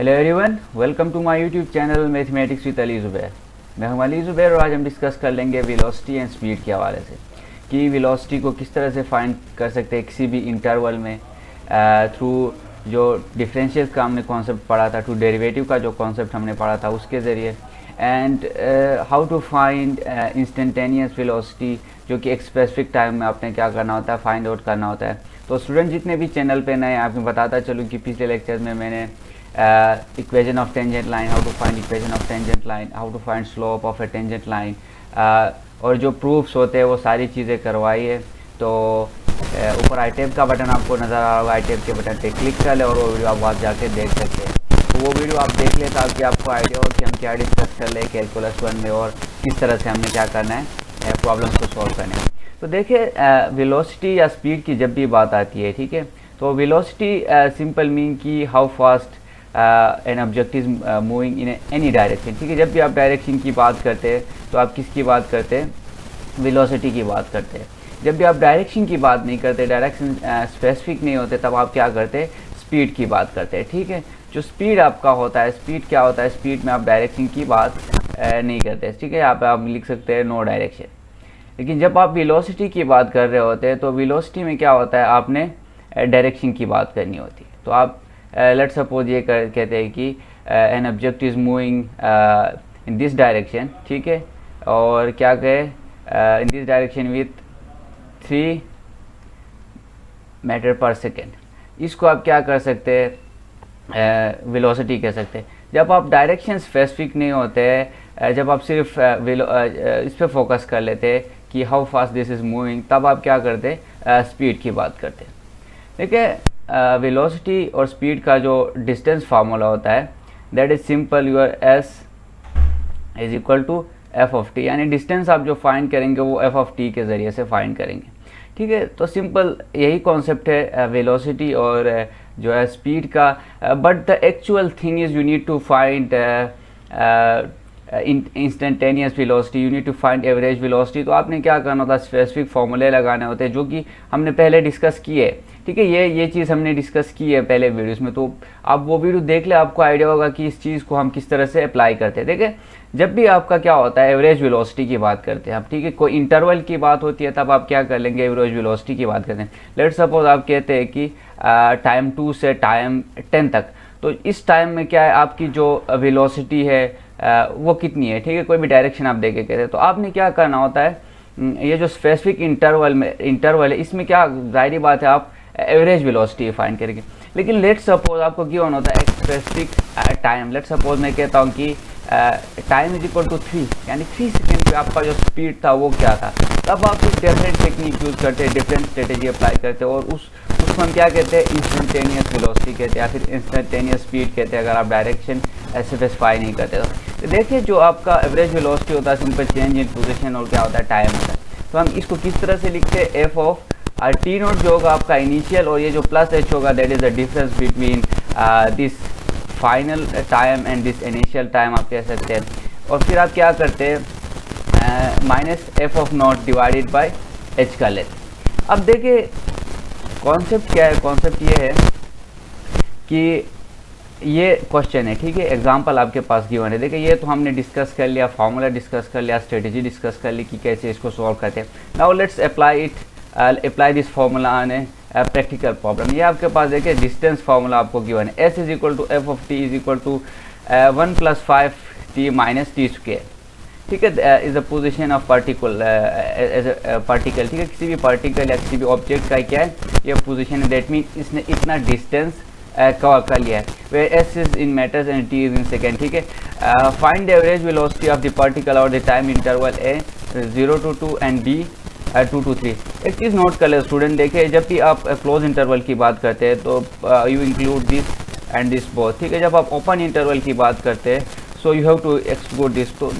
Hello everyone, welcome to my YouTube channel mathematics with Ali Zubair. मैं हूं अली ज़ुबैर और आज हम डिस्कस कर लेंगे वेलोसिटी एंड स्पीड के हवाले से कि वेलोसिटी को किस तरह से फाइंड कर सकते हैं किसी भी इंटरवल में थ्रू जो डिफरेंशियल का हमने कॉन्सेप्ट पढ़ा था, टू डेरिवेटिव का जो कॉन्सेप्ट हमने पढ़ा था उसके ज़रिए, and how to find instantaneous velocity जो कि एक स्पेसिफिक टाइम में आपने क्या करना होता है, फाइंड आउट करना होता है। तो स्टूडेंट जितने भी चैनल पे नए, आपको बताता चलूँ कि पिछले लेक्चर में मैंने equation of tangent line, how to find equation of tangent line, how to find slope of a tangent line, और जो प्रूफ्स होते हैं वो सारी चीज़ें करवाई है। तो ऊपर आई टैब का बटन आपको नज़र आ रहा होगा, आई टैब के बटन पे क्लिक कर ले और वो वीडियो आप वहाँ जाके देख सकते हैं। तो वो वीडियो आप देख ले ताकि आपको आइडिया हो कि हम क्या डिस्कस कर ले कैलकुलस 1 में और किस तरह से हमने क्या करना है प्रॉब्लम्स को सॉल्व करना है। तो देखिए वेलोसिटी या स्पीड की जब भी बात आती है, ठीक है, तो वेलोसिटी सिंपल मीन की how fast an object is moving in any direction. ठीक है, जब भी आप डायरेक्शन की बात करते हैं तो आप किसकी बात करते हैं, वेलोसिटी की बात करते हैं। जब भी आप डायरेक्शन की बात नहीं करते, डायरेक्शन स्पेसिफिक नहीं होते, तब आप क्या करते हैं, स्पीड की बात करते हैं। ठीक है, जो स्पीड आपका होता है, स्पीड क्या होता है, स्पीड में आप डायरेक्शन की बात नहीं करते। ठीक है, यहाँ पे आप लिख सकते हैं नो डायरेक्शन। लेकिन जब आप वेलोसिटी की बात कर रहे होते हैं तो वेलोसिटी में क्या होता है, आपने डायरेक्शन की बात करनी होती है। तो आप लेट सपोज ये कहते हैं कि an object is moving in this direction, ठीक है, और क्या कहे in this direction with 3 metre per second. इसको आप क्या कर सकते हैं, वेलोसिटी कह सकते हैं। जब आप डायरेक्शन स्पेसिफिक नहीं होते हैं, जब आप सिर्फ इस पर फोकस कर लेते हैं कि how fast this is moving, तब आप क्या करते, स्पीड की बात करते हैं। देखिए वेलोसिटी और स्पीड का जो डिस्टेंस फार्मूला होता है, that is simple, your S is equal to F of T, यानी डिस्टेंस आप जो फाइंड करेंगे वो एफ ऑफ टी के ज़रिए से फाइंड करेंगे। ठीक है, तो सिंपल यही कॉन्सेप्ट है वेलोसिटी और जो है स्पीड का। But the actual thing is you need to find instantaneous velocity, you need to find average velocity. तो आपने क्या करना होता है, स्पेसिफिक फॉर्मूले लगाने होते हैं जो कि हमने पहले डिस्कस किए। ठीक है, ये चीज़ हमने डिस्कस की है पहले वीडियोस में, तो आप वो वीडियो देख ले, आपको आइडिया होगा कि इस चीज़ को हम किस तरह से अप्लाई करते हैं। देखिए जब भी आपका क्या होता है, एवरेज वेलोसिटी की बात करते हैं आप, ठीक है, कोई इंटरवल की बात होती है तब आप क्या कर लेंगे, एवरेज वेलोसिटी की बात करते हैं। लेट सपोज आप कहते हैं कि टाइम 2 से टाइम 10 तक, तो इस टाइम में क्या है, आपकी जो वेलोसिटी है वो कितनी है। ठीक है, कोई भी डायरेक्शन आप देके कहते हैं, तो आपने क्या करना होता है, ये जो स्पेसिफिक इंटरवल है इसमें क्या जाहिर बात है आप एवरेज वेलोसिटी फाइंड करेंगे। लेकिन लेट सपोज आपको गिवन होता है एक स्पेसिफिक टाइम, लेट सपोज मैं कहता हूँ कि टाइम इज इक्वल टू 3, यानी 3 सेकेंड पे आपका जो स्पीड था वो क्या था, तब आप कुछ डिफरेंट टेक्निक यूज़ करते हैं, डिफरेंट स्ट्रेटेजी अप्लाई करते हैं और उसको हम क्या कहते हैं, इंस्टेंटेनियस वेलोसिटी कहते हैं या फिर इंस्टेंटेनियस स्पीड कहते हैं, अगर आप डायरेक्शन स्पेसिफाई नहीं करते। तो देखिए जो आपका एवरेज वेलोसिटी होता है सिंपल चेंज इन पोजीशन और क्या होता है, टाइम होता है। तो हम इसको किस तरह से लिखते हैं, एफ ऑफ टी नोट जो होगा आपका इनिशियल और ये जो प्लस एच होगा, that is the difference between this final time and this initial time आप कह सकते हैं। और फिर आप क्या करते हैं, minus F of not divided by H कर लेते। अब देखिए कॉन्सेप्ट क्या है, कॉन्सेप्ट ये है कि ये क्वेश्चन है, ठीक है, एग्जांपल आपके पास गिवन है। देखिए ये तो हमने डिस्कस कर लिया, फार्मूला डिस्कस कर लिया, स्ट्रेटेजी डिस्कस कर ली कि कैसे इसको सॉल्व करते हैं। Now let's apply this formula on a practical problem. ये आपके पास देखिए डिस्टेंस फार्मूला आपको गिवन है, S is equal to F of T is equal to 1 + 5t minus T square. ठीक है, is the position of particle as a particle. ठीक है, किसी भी पार्टिकल या किसी भी ऑब्जेक्ट का क्या है, ये पोजीशन है, दैट मीन इसने इतना डिस्टेंस कवर कर लिया है, where S is in metres and T is in second. ठीक है, find the average velocity of the particle और the time interval A 0 to 2 and B 2 to 3। एक चीज़ नोट कर ले स्टूडेंट, देखिए जब भी आप क्लोज इंटरवल की बात करते हैं तो you include this and this both. ठीक है, जब आप ओपन इंटरवल की बात करते हैं so you have to exclude this. तो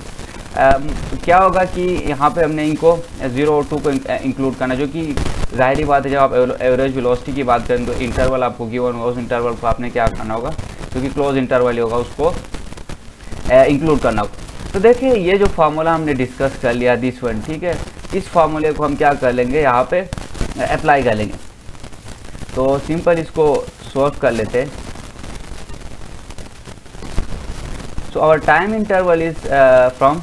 क्या होगा कि यहाँ पे हमने इनको 0 और 2 को इंक्लूड करना, जो कि जाहिर बात है जब आप एवरेज वेलोसिटी की बात करें तो इंटरवल आपको गिवन होगा, उस इंटरवल को आपने क्या करना होगा, क्योंकि क्लोज इंटरवल होगा उसको इंक्लूड करना होगा। तो देखिए ये जो फार्मूला हमने डिस्कस कर लिया दिस वन, ठीक है, इस फार्मूले को हम क्या कर लेंगे, यहाँ पे अप्लाई कर लेंगे। तो सिंपल इसको सॉल्व कर लेते हैं। So our time interval is from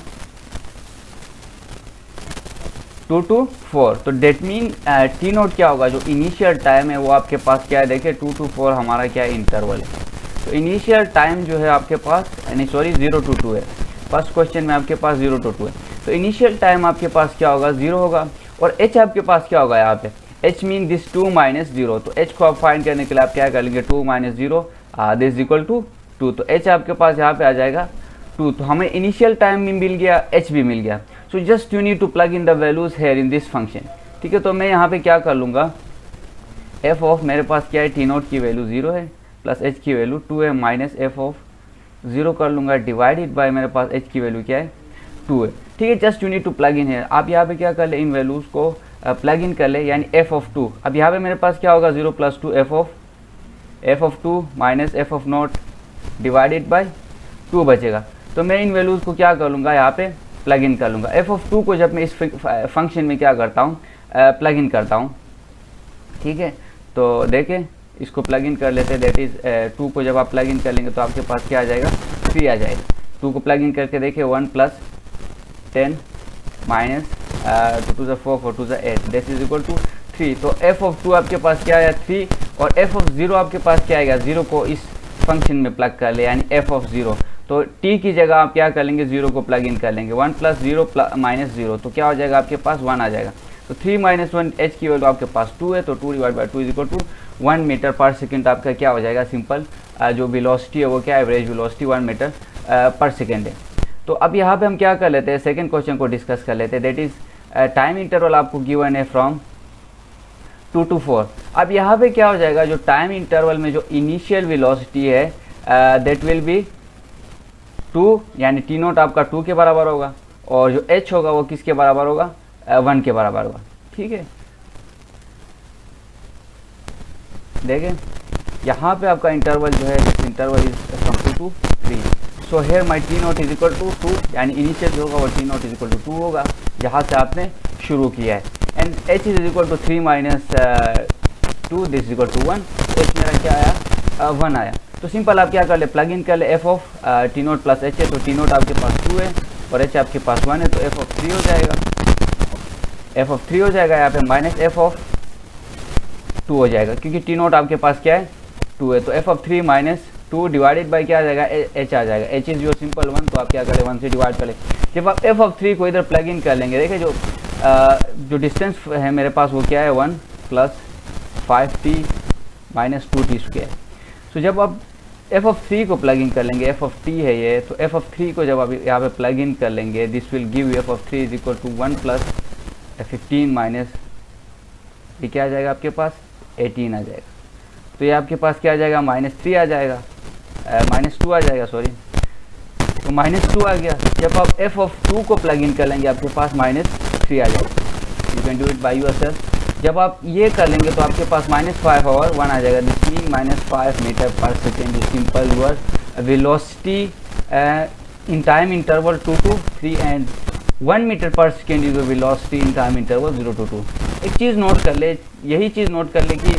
2 to 4। तो डेट मीन टी नोट क्या होगा, जो इनिशियल टाइम है वो आपके पास क्या है, देखिए 2 to 4 हमारा क्या है, इंटरवल है। तो इनिशियल टाइम जो है आपके पास, यानी सॉरी 0 to 2 है, फर्स्ट क्वेश्चन में आपके पास 0 to 2 है। तो इनिशियल टाइम आपके पास क्या होगा, 0 होगा। और h आपके पास क्या होगा यहाँ पे, h मीन दिस 2 minus 0। तो h को आप फाइंड करने के लिए आप क्या कर लेंगे, 2 minus 0 दिस इक्वल टू 2। तो h आपके पास यहाँ पे आ जाएगा 2। तो हमें इनिशियल टाइम भी मिल गया, h भी मिल गया। So just you need to plug in the values here in this function, ठीक है। तो मैं यहाँ पे क्या कर लूँगा, f ऑफ मेरे पास क्या है, टी नोट की वैल्यू 0 है प्लस h की वैल्यू 2 है माइनस f ऑफ 0 कर लूँगा डिवाइडेड बाय मेरे पास h की वैल्यू क्या है, 2 है, ठीक है। Just you need to plug in है। आप यहाँ पे क्या कर ले, इन वैल्यूज़ को प्लग इन कर ले, यानी f ऑफ 2। अब यहाँ पे मेरे पास क्या होगा, 0 plus 2 f of 2 minus f of not divided by 2 बचेगा। तो मैं इन वैल्यूज़ को क्या कर लूँगा, यहाँ पे प्लग इन कर लूँगा। f ऑफ 2 को जब मैं इस फंक्शन में क्या करता हूँ, प्लग इन करता हूँ, ठीक है। तो देखें इसको प्लग इन कर लेते हैं, दैट इज़ 2 को जब आप प्लग इन कर लेंगे तो आपके पास क्या आ जाएगा, 3 आ जाएगा। 2 को प्लग इन करके देखिए, 1 plus 10 minus 2 to the 4 4 to the 8 this is equal to 3। तो f ऑफ 2 आपके पास क्या आया, 3। और f ऑफ 0 आपके पास क्या आएगा, 0 को इस फंक्शन में प्लग कर ले, यानी f ऑफ 0। तो t की जगह आप क्या कर लेंगे, 0 को प्लग इन कर लेंगे, 1 प्लस 0 माइनस 0। तो क्या हो जाएगा आपके पास, 1 आ जाएगा। तो 3 माइनस 1 h की वैल्यू आपके पास 2 है, तो 2 divide by 2 is equal to 1 metre per second आपका क्या हो जाएगा, सिंपल जो वेलोसिटी है वो क्या है, average velocity 1 metre per second है। तो अब यहाँ पे हम क्या कर लेते हैं, सेकंड क्वेश्चन को डिस्कस कर लेते हैं, दैट इज़ टाइम इंटरवल आपको गिवन है फ्रॉम 2 to 4। अब यहाँ पे क्या हो जाएगा, जो टाइम इंटरवल में जो इनिशियल वेलोसिटी है दैट विल बी 2, यानी टी नोट आपका 2 के बराबर होगा, और जो h होगा वो किसके बराबर होगा, 1 के बराबर होगा, ठीक है। देखें यहाँ पे आपका इंटरवल जो है, interval is from 2 to 3। So here my T naught is equal to 2, यानी इनिशियल जो होगा वो T naught is equal to 2 होगा, जहाँ से आपने शुरू किया है। And h is equal to 3 minus 2 this is equal to 1। h मेरा क्या आया, 1 आया। तो सिंपल आप क्या कर ले, प्लग इन कर ले, f of T note plus h है, तो टी नोट आपके पास 2 है और h आपके पास 1 है, तो f ऑफ 3 हो जाएगा, f ऑफ 3 हो जाएगा यहाँ पे, माइनस f ऑफ 2 हो जाएगा, क्योंकि टी नोट आपके पास क्या है, 2 है। तो f of 3 minus 2 divided by क्या आ जाएगा, h आ जाएगा, h इज योर सिंपल 1। तो आप क्या करें, 1 से डिवाइड करें। जब आप f ऑफ 3 को इधर प्लग इन कर लेंगे, देखिए जो डिस्टेंस है मेरे पास वो क्या है, 1 plus 5t minus 2t square. सो जब आप f ऑफ 3 को प्लग इन कर लेंगे, f ऑफ t है ये, तो f ऑफ 3 को जब आप यहाँ पे प्लग इन कर लेंगे, this will give f of 3 is equal to 1 plus 15 minus ये क्या आ जाएगा आपके पास, 18 आ जाएगा। तो ये आपके पास क्या आ जाएगा, माइनस 3 आ जाएगा, माइनस 2 आ जाएगा, सॉरी, तो माइनस 2 आ गया। जब आप f ऑफ 2 को प्लग इन कर लेंगे, आपके पास माइनस 3 आ जाएगा। You can do it by your self. जब आप ये कर लेंगे तो आपके पास माइनस 5 और 1 आ जाएगा, this mean minus 5 metre per second is simple your velocity in time interval 2 to 3 and 1 metre per second is velocity in time interval 0 to 2। एक चीज़ नोट कर ले, यही चीज़ नोट कर ले कि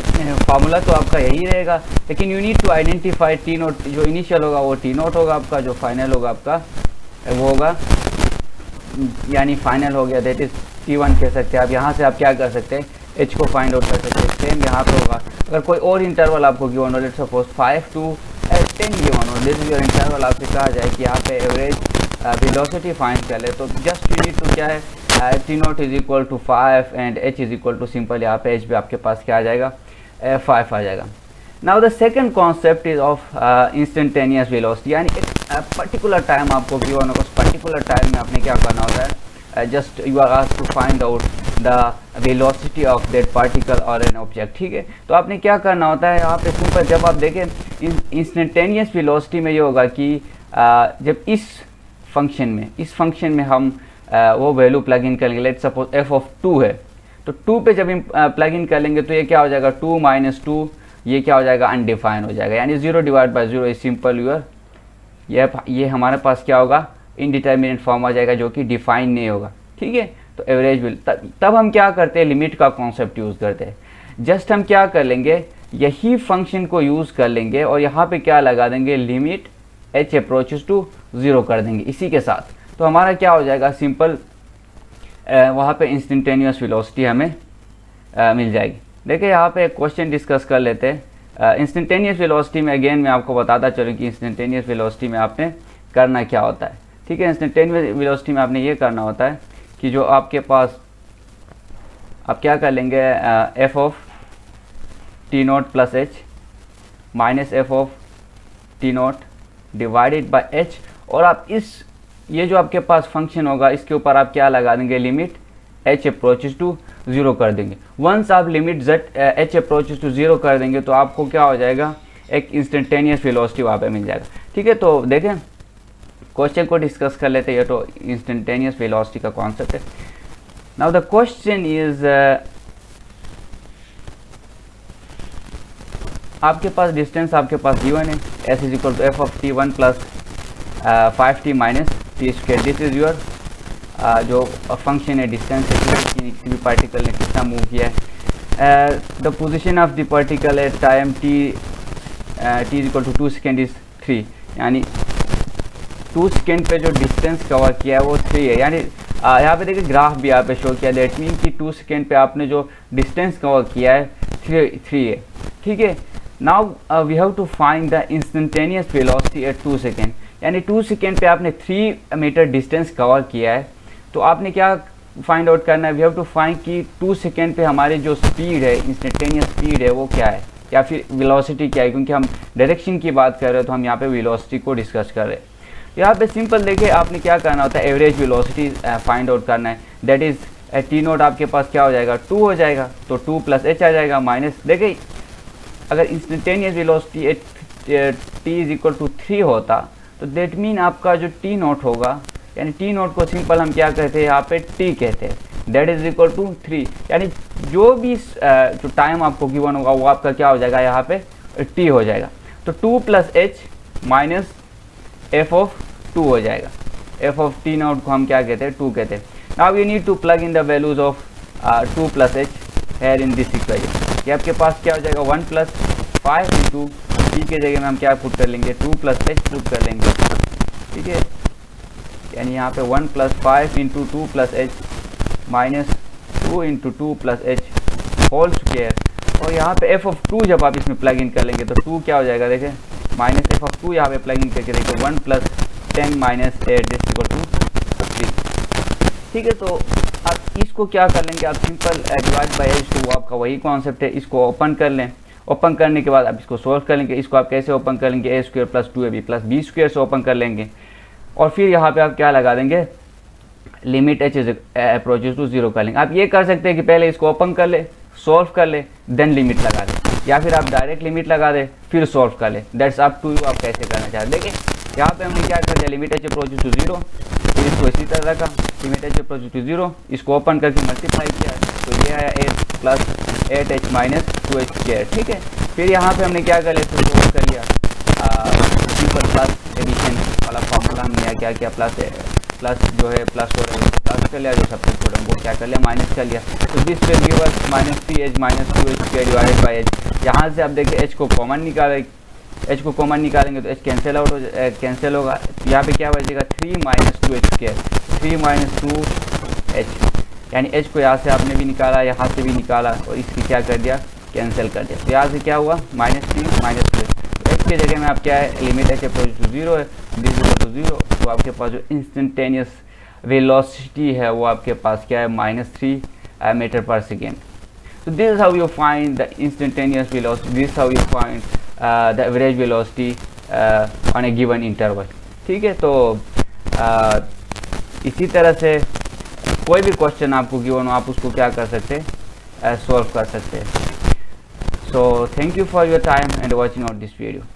फार्मूला तो आपका यही रहेगा, लेकिन you need to identify T naught, जो इनिशियल होगा वो टी नोट होगा आपका, जो फाइनल होगा आपका वो होगा, यानी फाइनल हो गया, दैट इज T1 कह सकते हैं आप। यहाँ से आप क्या कर सकते हैं, h को फाइंड आउट कर सकते हैं। सेम यहाँ पे होगा, अगर कोई और इंटरवल आपको गिवन हो, लेट्स सपोज 5 to 10 गिवन हो, दिस इज योर इंटरवल, आपसे कहा जाए कि यहाँ पे एवरेज वेलोसिटी फाइंड कर ले, तो जस्ट यू नीड टू क्या है, T naught is equal to 5 and h is equal to simple, यहाँ पे h भी आपके पास क्या आ जाएगा, 5 आ जाएगा। Now the second concept is of instantaneous velocity, यानी एक पर्टिकुलर टाइम आपको गिवन होगा, उस पर्टिकुलर टाइम में आपने क्या करना होता है, just you are asked to find out the velocity of that particle और एन ऑब्जेक्ट, ठीक है। तो आपने क्या करना होता है यहाँ पे सिंपल, जब आप देखें इंस्टेंटेनियस वेलोसिटी में ये होगा कि जब इस फंक्शन में हम वो वैल्यू प्लग इन करेंगे, लेट्स सपोज f ऑफ 2 है, तो 2 पे जब हम प्लग इन कर लेंगे तो ये क्या हो जाएगा, 2 माइनस 2, ये क्या हो जाएगा, अनडिफाइन हो जाएगा, यानी 0 divide by 0 is simple your, ये हमारे पास क्या होगा, इनडिटर्मिनेट फॉर्म आ जाएगा, जो कि डिफाइन नहीं होगा, ठीक है। तो एवरेज विल, तब हम क्या करते हैं, लिमिट का कॉन्सेप्ट यूज़ करते हैं। जस्ट हम क्या कर लेंगे, यही फंक्शन को यूज़ कर लेंगे और यहाँ पे क्या लगा देंगे, लिमिट h अप्रोचेस टू 0 कर देंगे इसी के साथ, तो हमारा क्या हो जाएगा, सिंपल वहाँ पे इंस्टेंटेनियस वेलोसिटी हमें मिल जाएगी। देखिए यहाँ पे एक क्वेश्चन डिस्कस कर लेते हैं। इंस्टेंटेनियस वेलोसिटी में अगेन मैं आपको बताता चलूँ कि इंस्टेंटेनियस वेलोसिटी में आपने करना क्या होता है। ठीक है, इंस्टेंटेनियस वेलोसिटी में आपने ये करना होता है कि जो आपके पास आप क्या कर लेंगे, F of T note plus H minus F of T note divided by H, और आप ये जो आपके पास फंक्शन होगा इसके ऊपर आप क्या लगा देंगे, लिमिट h अप्रोचेस टू 0 कर देंगे। वंस आप लिमिट h अप्रोचेस टू 0 कर देंगे तो आपको क्या हो जाएगा, एक इंस्टेंटेनियस वेलोसिटी वहाँ पे मिल जाएगा। ठीक है, तो देखें क्वेश्चन को डिस्कस कर लेते हैं। ये तो इंस्टेंटेनियस वेलोसिटी का कॉन्सेप्ट है। नाउ द क्वेश्चन इज, आपके पास डिस्टेंस आपके पास गिवन है, s is equal to F of t1 plus 5t minus T square. This is your जो फंक्शन है, डिस्टेंस है कि किसी भी पार्टिकल ने कितना मूव किया है। The position of the particle at time t is equal to 2 second is 3, यानी 2 सेकेंड पे जो डिस्टेंस कवर किया है वो 3 है। यानी यहाँ पे देखिए ग्राफ भी यहाँ पे शो किया, दैट मीन कि 2 सेकेंड पे आपने जो डिस्टेंस कवर किया है 3 है। ठीक है, now we have to find the instantaneous velocity at 2 second, यानी 2 सेकेंड पे आपने 3 मीटर डिस्टेंस कवर किया है, तो आपने क्या फाइंड आउट करना है, वी हैव टू फाइंड कि 2 सेकेंड पे हमारी जो स्पीड है, इंस्टेंटेनियस स्पीड है वो क्या है, या फिर वेलोसिटी क्या है, क्योंकि हम डायरेक्शन की बात कर रहे हैं तो हम यहाँ पे वेलोसिटी को डिस्कस कर रहे हैं। यहाँ पे सिंपल देखिए आपने क्या करना होता है, एवरेज वेलोसिटी फाइंड आउट करना है। दैट इज टी नोट आपके पास क्या हो जाएगा, 2 हो जाएगा, तो 2 प्लस एच आ जाएगा माइनस, देखिए अगर instantaneous velocity at T is equal to 3 होता तो दैट मीन आपका जो टी नोट होगा, यानी टी नोट को सिंपल हम क्या कहते हैं, यहाँ पे टी कहते हैं, दैट इज इक्वल टू 3, यानी जो भी जो टाइम आपको गिवन होगा वो आपका क्या हो जाएगा, यहाँ पे टी हो जाएगा। तो 2 plus H minus F of 2 हो जाएगा। एफ ऑफ टी नोट को हम क्या कहते हैं, 2 कहते हैं। Now you need to plug in the values of 2 plus H here in this equation. ये आपके पास क्या हो जाएगा, 1 प्लस 5 इंटू टी के जगह में हम क्या पुट कर लेंगे, 2 प्लस एच पुट कर लेंगे। ठीक है, यानी यहाँ पे 1 plus 5 into 2 plus H minus 2 into 2 plus H whole square, और यहाँ पे एफ ऑफ 2 जब आप इसमें प्लग इन कर लेंगे तो 2 क्या हो जाएगा, देखें माइनस एफ ऑफ 2 यहाँ पे प्लग इन करके देखिए 1 प्लस 10 माइनस 8 इक्वल टू 3। ठीक है, तो आप इसको क्या कर लेंगे, आप सिंपल डिवाइड बाय एच, तो वो आपका वही कॉन्सेप्ट है। इसको ओपन कर लें, ओपन करने के बाद आप इसको सोल्व कर लेंगे। इसको आप कैसे ओपन कर लेंगे, A square plus 2ab plus B square से ओपन कर लेंगे, और फिर यहाँ पे आप क्या लगा देंगे, limit H is approaches to 0 कर लेंगे। आप ये कर सकते हैं कि पहले इसको ओपन कर ले, सॉल्व कर ले, देन लिमिट लगा दें, या फिर आप डायरेक्ट लिमिट लगा दें फिर सॉल्व कर ले, दैट्स अप टू यू, आप कैसे करना चाहते हैं। देखिए यहाँ पे हमने क्या कर दिया, लिमिट एच अप्रोचेस टू 0, फिर इसको इसी तरह रखा, लिमिट एच अप्रोचेस टू 0, इसको ओपन करके मल्टीप्लाई किया तो ये आया 8 plus 8h minus 2h square. ठीक है, फिर यहाँ पे हमने क्या कर लिया, फिर वो कर लिया सिंपल प्लस एडिशन वाला फॉर्मूला हमने क्या किया, प्लस जो है प्लस हो रहा है प्लस कर लिया, जो सबसे छोटा वो क्या कर लिया, माइनस कर लिया। तो this will give us minus 3h minus 2h square divided by h। यहाँ से आप देखिए h को कॉमन निकालें, h को कॉमन निकालेंगे तो h कैंसिल आउट कैंसिल होगा, यहाँ पे क्या बचेगा 3 minus 2h square, 3 minus 2h, यानी h को यहाँ से आपने भी निकाला, यहाँ से भी निकाला, और इसकी क्या कर दिया, कैंसिल कर दिया। तो यहाँ से क्या हुआ, माइनस 3 माइनस 2, h के जगह में आप क्या है, लिमिट h अप्रोच टू 0 है, दिस इक्वल टू 0, तो आपके पास जो इंस्टेंटेनियस वेलोसिटी है वो आपके पास क्या है, -3 metre per second. So this is how you find the instantaneous velocity. This is how you find the average velocity on a given interval. ठीक है, तो इसी तरह से कोई भी क्वेश्चन आपको गिवन हो आप उसको क्या कर सकते हैं, सॉल्व कर सकते हैं। So thank you for your time and watching out this video.